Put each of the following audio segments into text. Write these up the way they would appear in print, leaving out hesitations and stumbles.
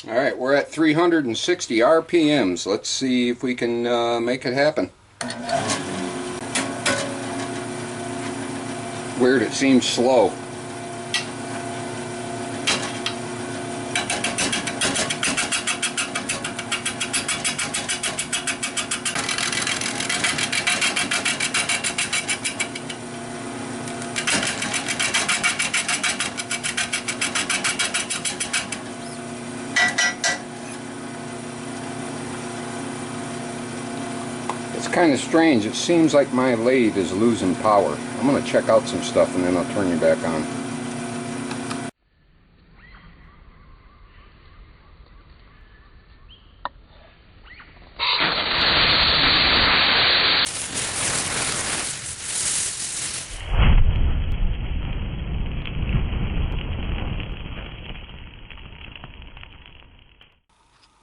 Alright, we're at 360 RPMs. Let's see if we can make it happen. Weird, it seems slow. It's kind of strange. It seems like my lathe is losing power. I'm going to check out some stuff and then I'll turn you back on.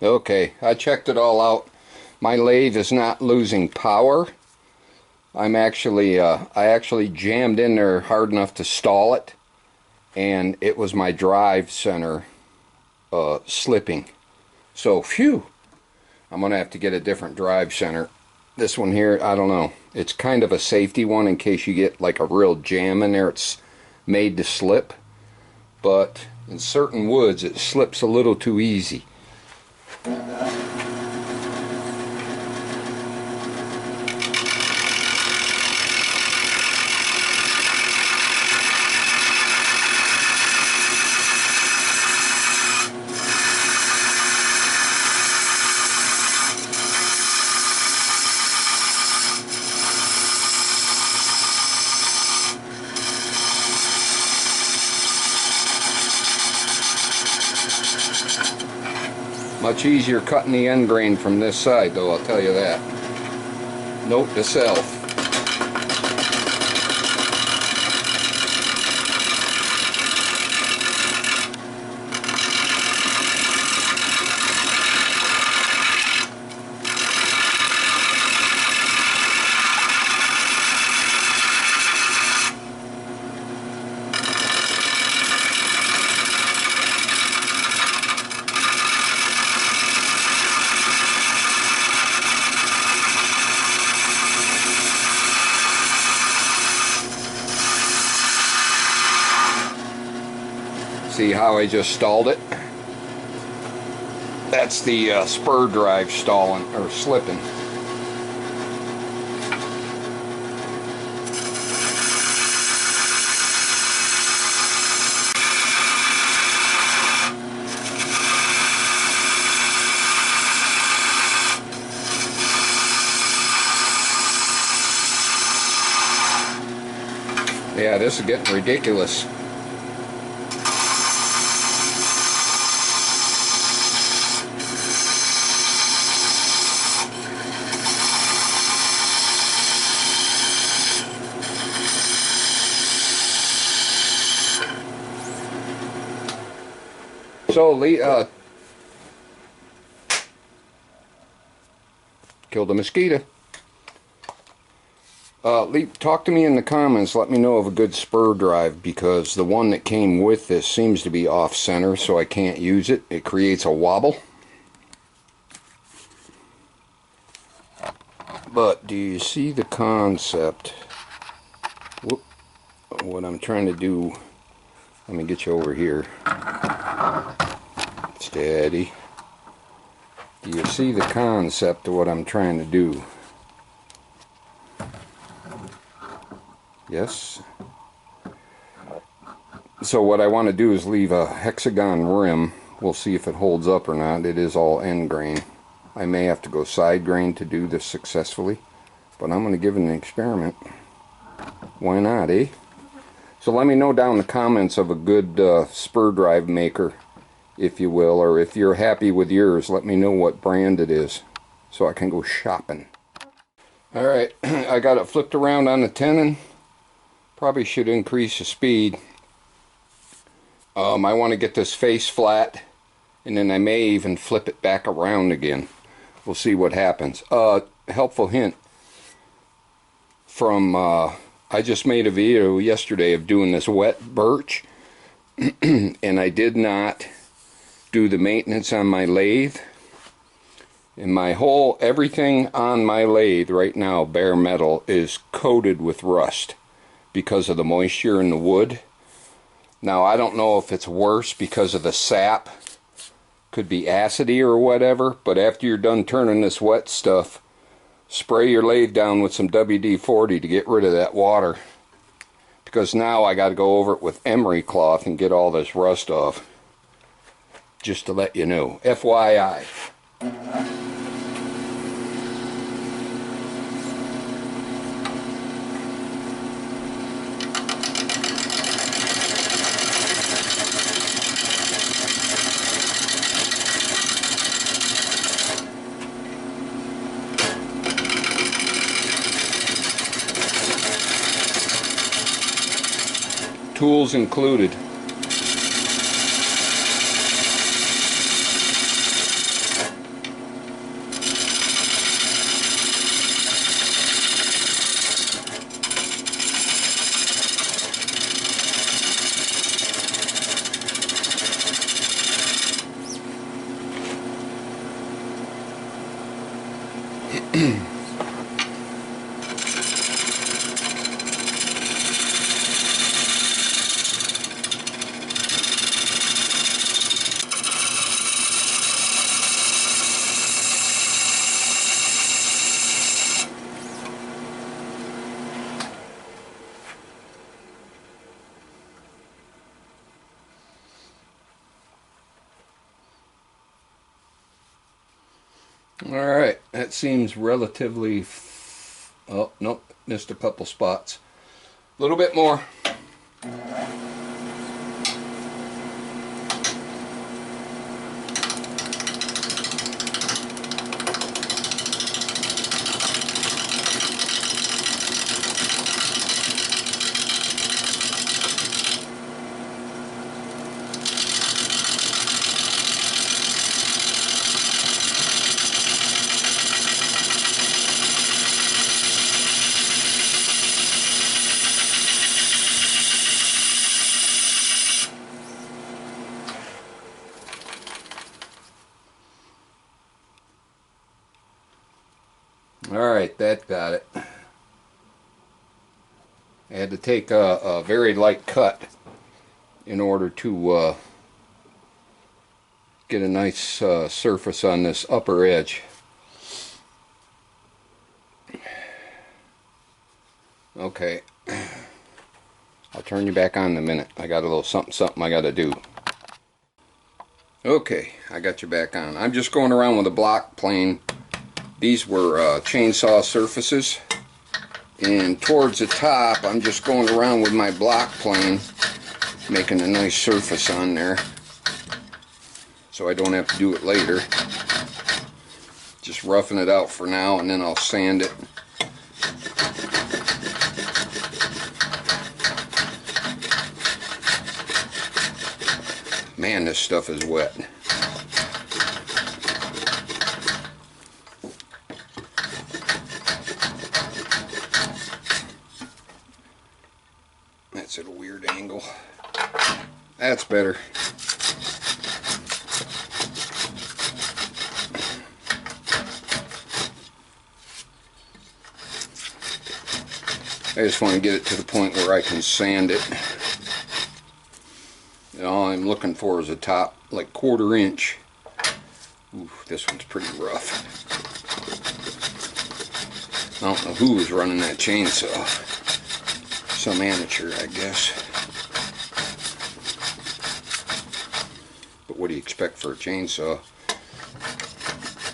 Okay, I checked it all out. My lathe is not losing power. I actually jammed in there hard enough to stall it, and it was my drive center slipping. So, phew! I'm gonna have to get a different drive center. This one here, I don't know. It's kind of a safety one in case you get like a real jam in there. It's made to slip, but in certain woods it slips a little too easy. Much easier cutting the end grain from this side, though, I'll tell you that. Note to self. See how I just stalled it? That's the spur drive stalling or slipping. Yeah, this is getting ridiculous. So, killed a mosquito. Talk to me in the comments. Let me know of a good spur drive, because the one that came with this seems to be off center, so I can't use it. It creates a wobble. But do you see the concept? Whoop. What I'm trying to do, let me get you over here. Steady. Do you see the concept of what I'm trying to do? Yes. So what I want to do is leave a hexagon rim. We'll see if it holds up or not. It is all end grain. I may have to go side grain to do this successfully, but I'm going to give it an experiment. Why not, eh? So let me know down in the comments of a good spur drive maker, if you will, or if you're happy with yours, let me know what brand it is so I can go shopping. Alright, I got it flipped around on the tenon. Probably should increase the speed. I want to get this face flat, and then I may even flip it back around again. We'll see what happens. Helpful hint from I just made a video yesterday of doing this wet birch and I did not do the maintenance on my lathe. And everything on my lathe right now, bare metal, is coated with rust because of the moisture in the wood. Now, I don't know if it's worse because of the sap. Could be acidy or whatever, but after you're done turning this wet stuff, spray your lathe down with some WD-40 to get rid of that water. Because now I got to go over it with emery cloth and get all this rust off. Just to let you know. FYI. Tools included. Alright, that seems relatively... Oh, nope, missed a couple spots. A little bit more. Alright, that got it. I had to take a very light cut in order to get a nice surface on this upper edge. Okay, I'll turn you back on in a minute. I got a little something I got to do. Okay, I got you back on. I'm just going around with a block plane. These were chainsaw surfaces, and towards the top I'm just going around with my block plane, making a nice surface on there so I don't have to do it later. Just roughing it out for now, and then I'll sand it. Man, this stuff is wet. That's at a weird angle. That's better. I just want to get it to the point where I can sand it. And all I'm looking for is a top, like 1/4 inch. Ooh, this one's pretty rough. I don't know who was running that chainsaw. Some amateur, I guess. But what do you expect for a chainsaw?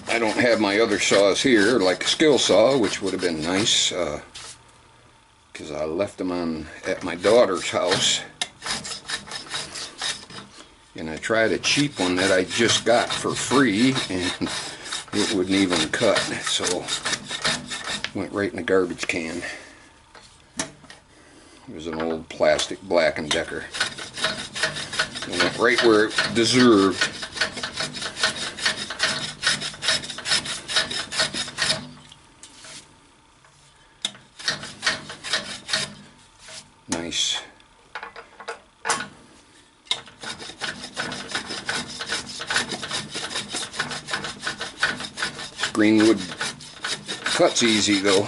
I don't have my other saws here, like a skill saw, which would have been nice, because I left them at my daughter's house. And I tried a cheap one that I just got for free, and it wouldn't even cut, so went right in the garbage can. It was an old plastic Black & Decker. It went right where it deserved. Nice. Green wood cuts easy though.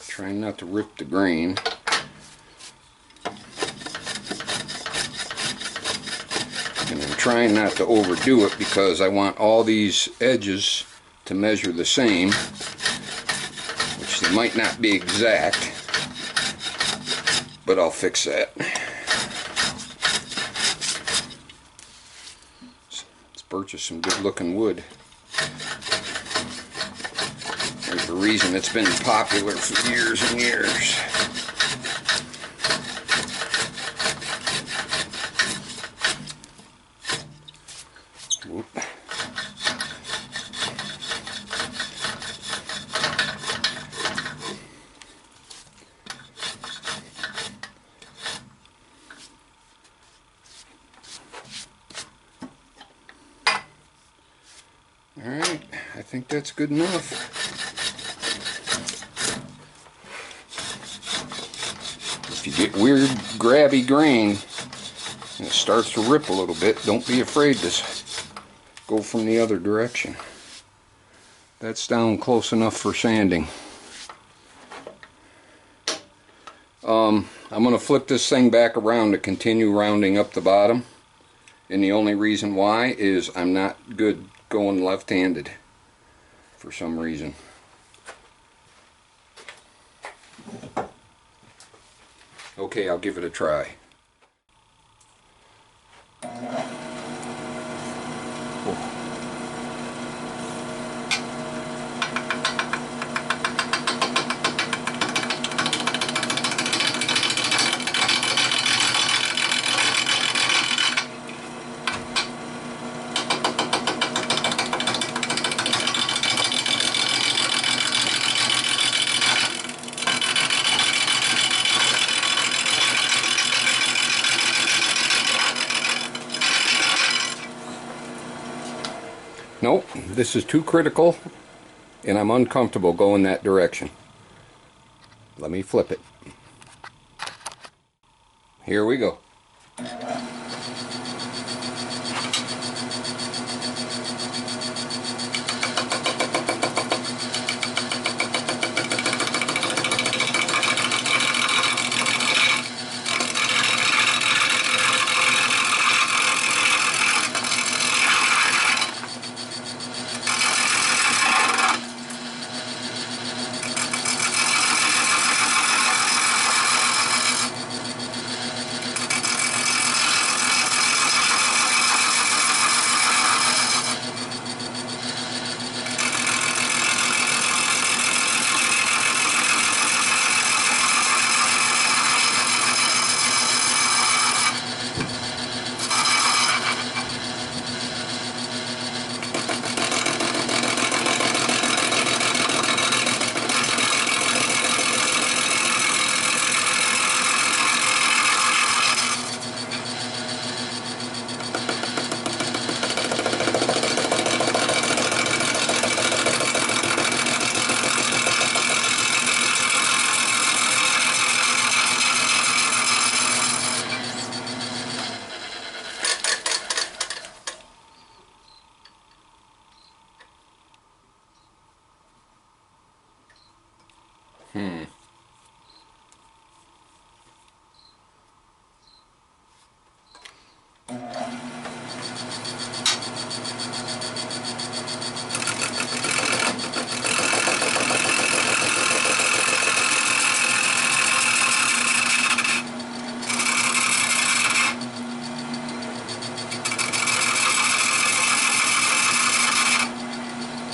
Trying not to rip the grain. And I'm trying not to overdo it because I want all these edges to measure the same, which they might not be exact, but I'll fix that. This birch is some good looking wood. There's a reason it's been popular for years and years. Whoop. All right, I think that's good enough. If you get weird grabby grain and it starts to rip a little bit, don't be afraid to go from the other direction. That's down close enough for sanding. I'm going to flip this thing back around to continue rounding up the bottom, and the only reason why is I'm not good going left-handed for some reason. Okay, I'll give it a try. Nope, this is too critical and I'm uncomfortable going that direction. Let me flip it. Here we go.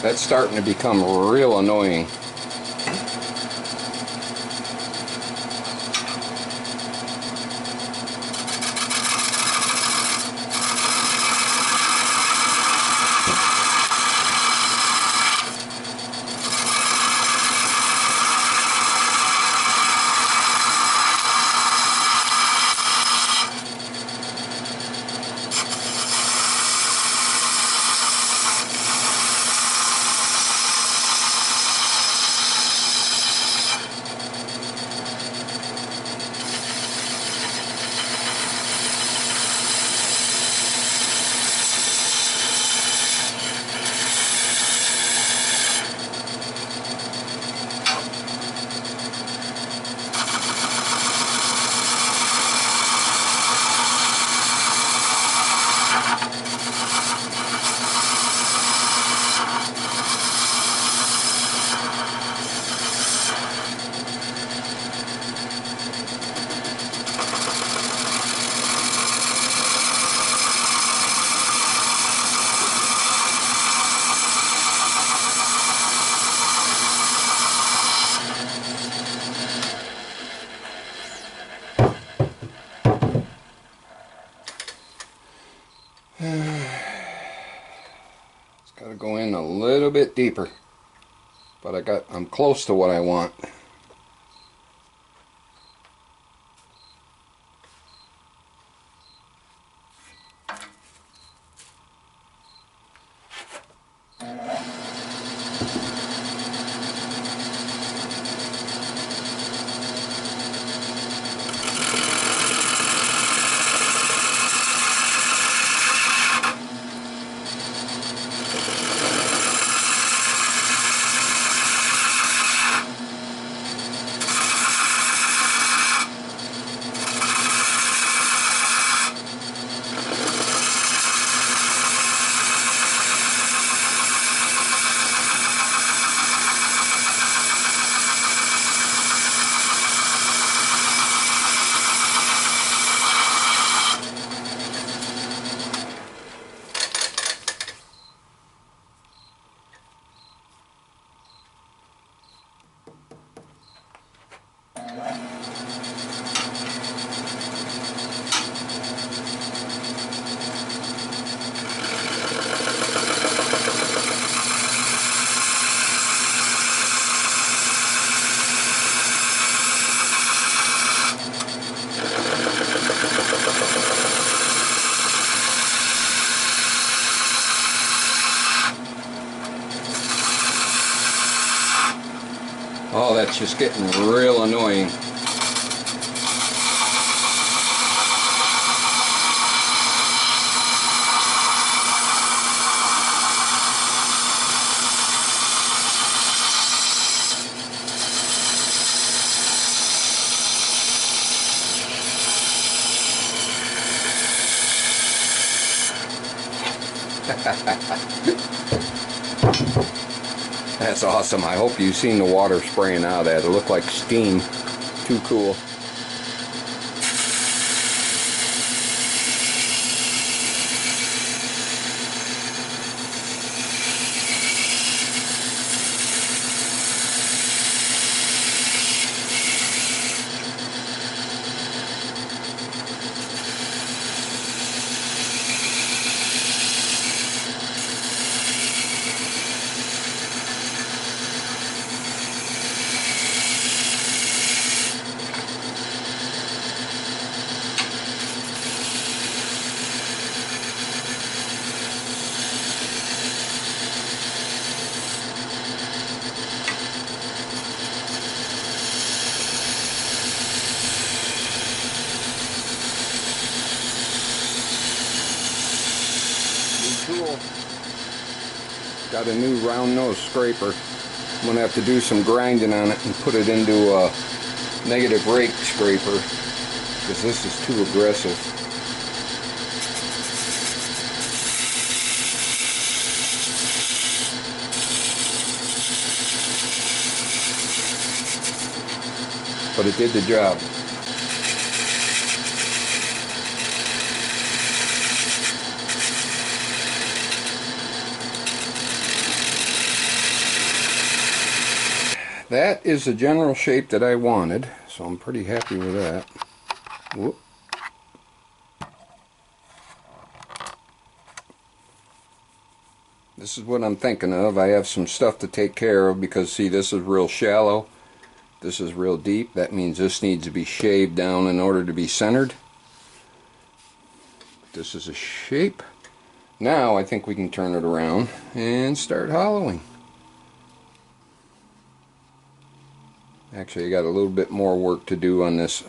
That's starting to become real annoying. to go in a little bit deeper, but I'm close to what I want. Oh, that's just getting real annoying. That's awesome. I hope you've seen the water spraying out of that. It looked like steam. Too cool. Tool. Got a new round nose scraper. I'm going to have to do some grinding on it and put it into a negative rake scraper because this is too aggressive. But it did the job. That is the general shape that I wanted, so I'm pretty happy with that. Whoop. This is what I'm thinking of. I have some stuff to take care of because, see, this is real shallow. This is real deep. That means this needs to be shaved down in order to be centered. This is a shape. Now I think we can turn it around and start hollowing. Actually, I got a little bit more work to do on this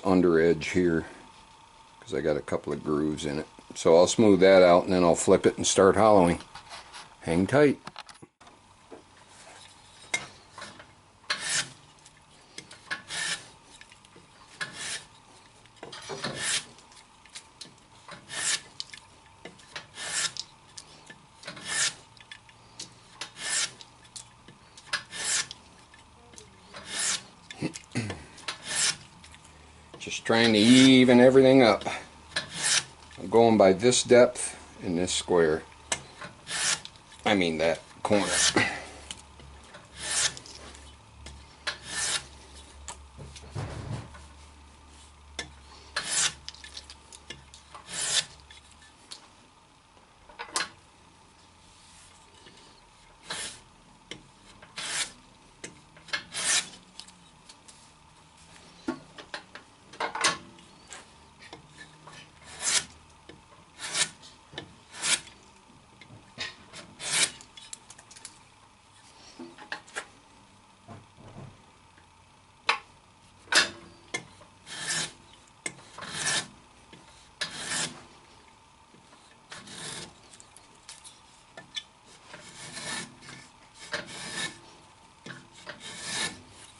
under edge here because I got a couple of grooves in it. So I'll smooth that out and then I'll flip it and start hollowing. Hang tight. Just trying to even everything up. I'm going by this depth in this square. I mean that corner.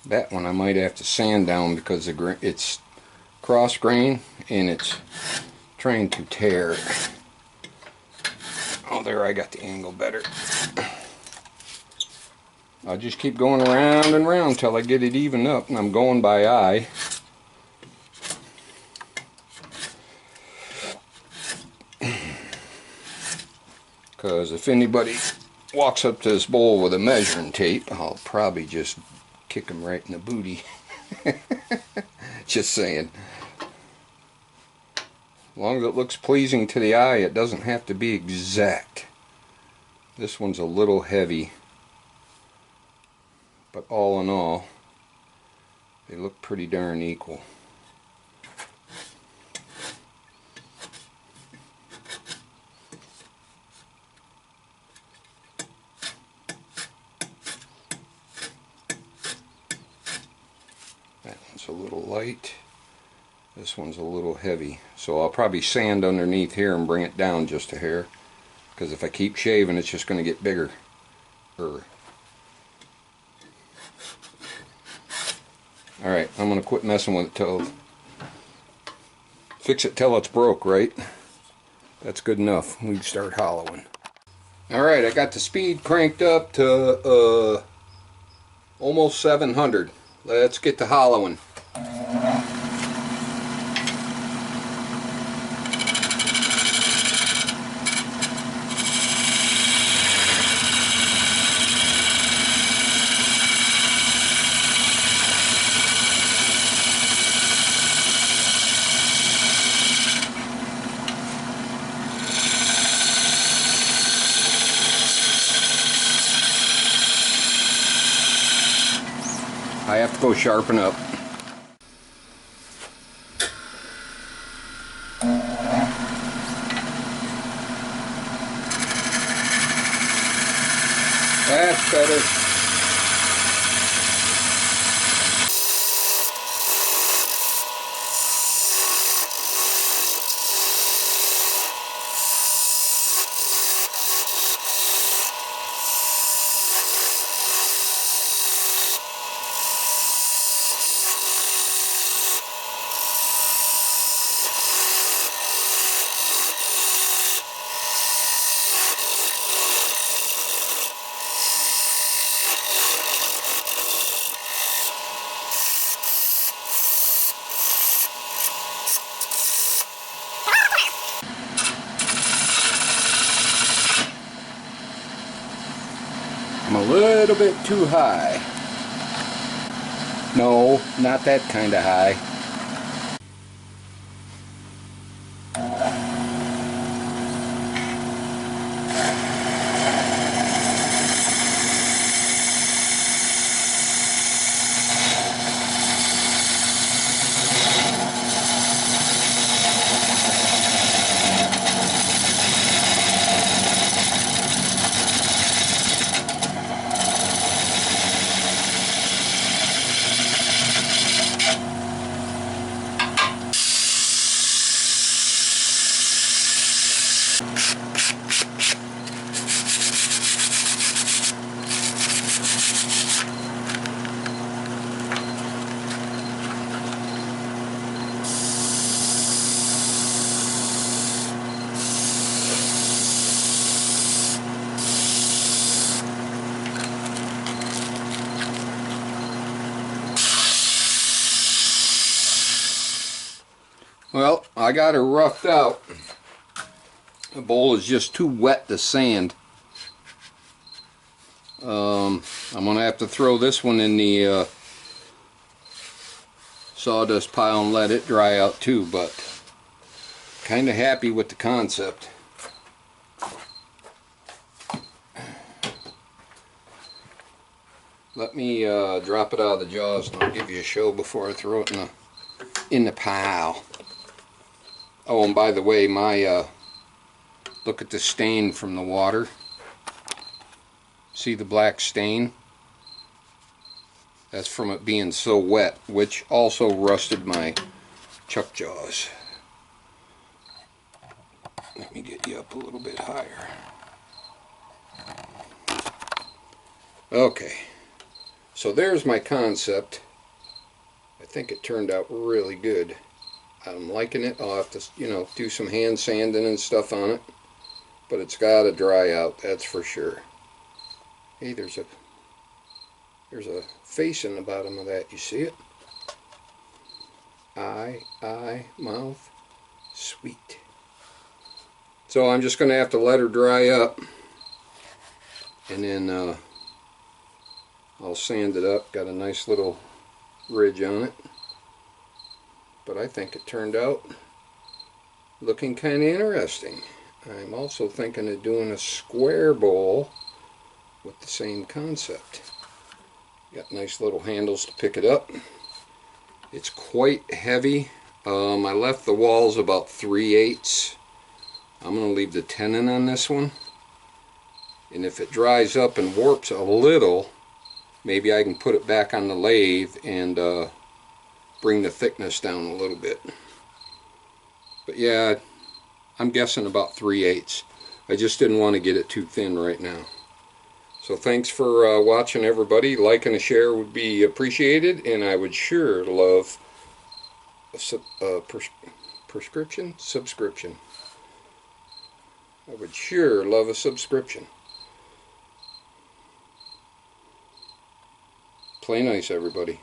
That one I might have to sand down because it's cross grain and it's trying to tear. Oh, there, I got the angle better. I'll just keep going around and around till I get it even up, and I'm going by eye. Because if anybody walks up to this bowl with a measuring tape, I'll probably just kick them right in the booty. Just saying. As long as it looks pleasing to the eye, it doesn't have to be exact. This one's a little heavy, but all in all, they look pretty darn equal. That one's a little light. This one's a little heavy. So I'll probably sand underneath here and bring it down just a hair. Because if I keep shaving, it's just going to get bigger. Alright, I'm going to quit messing with it till... Fix it till it's broke, right? That's good enough. We can start hollowing. Alright, I got the speed cranked up to almost 700. Let's get to hollowing. I have to go sharpen up. That's better. I'm a little bit too high. No, not that kind of high. Well, I got her roughed out. The bowl is just too wet to sand. I'm going to have to throw this one in the sawdust pile and let it dry out too, but kind of happy with the concept. Let me drop it out of the jaws and I'll give you a show before I throw it in the pile. Oh, and by the way, my look at the stain from the water. See the black stain? That's from it being so wet, which also rusted my chuck jaws. Let me get you up a little bit higher. Okay. So there's my concept. I think it turned out really good. I'm liking it. I'll have to, do some hand sanding and stuff on it. But it's got to dry out, that's for sure. Hey, there's a face in the bottom of that. You see it? Eye, mouth. Sweet. So I'm just going to have to let her dry up. And then I'll sand it up. Got a nice little ridge on it. But I think it turned out looking kind of interesting. I'm also thinking of doing a square bowl with the same concept. Got nice little handles to pick it up. It's quite heavy. I left the walls about 3/8. I'm going to leave the tenon on this one. And if it dries up and warps a little, maybe I can put it back on the lathe and bring the thickness down a little bit. But yeah, I'm guessing about 3/8. I just didn't want to get it too thin right now. So thanks for watching, everybody. Like and a share would be appreciated, and I would sure love a subscription. I would sure love a subscription. Play nice, everybody.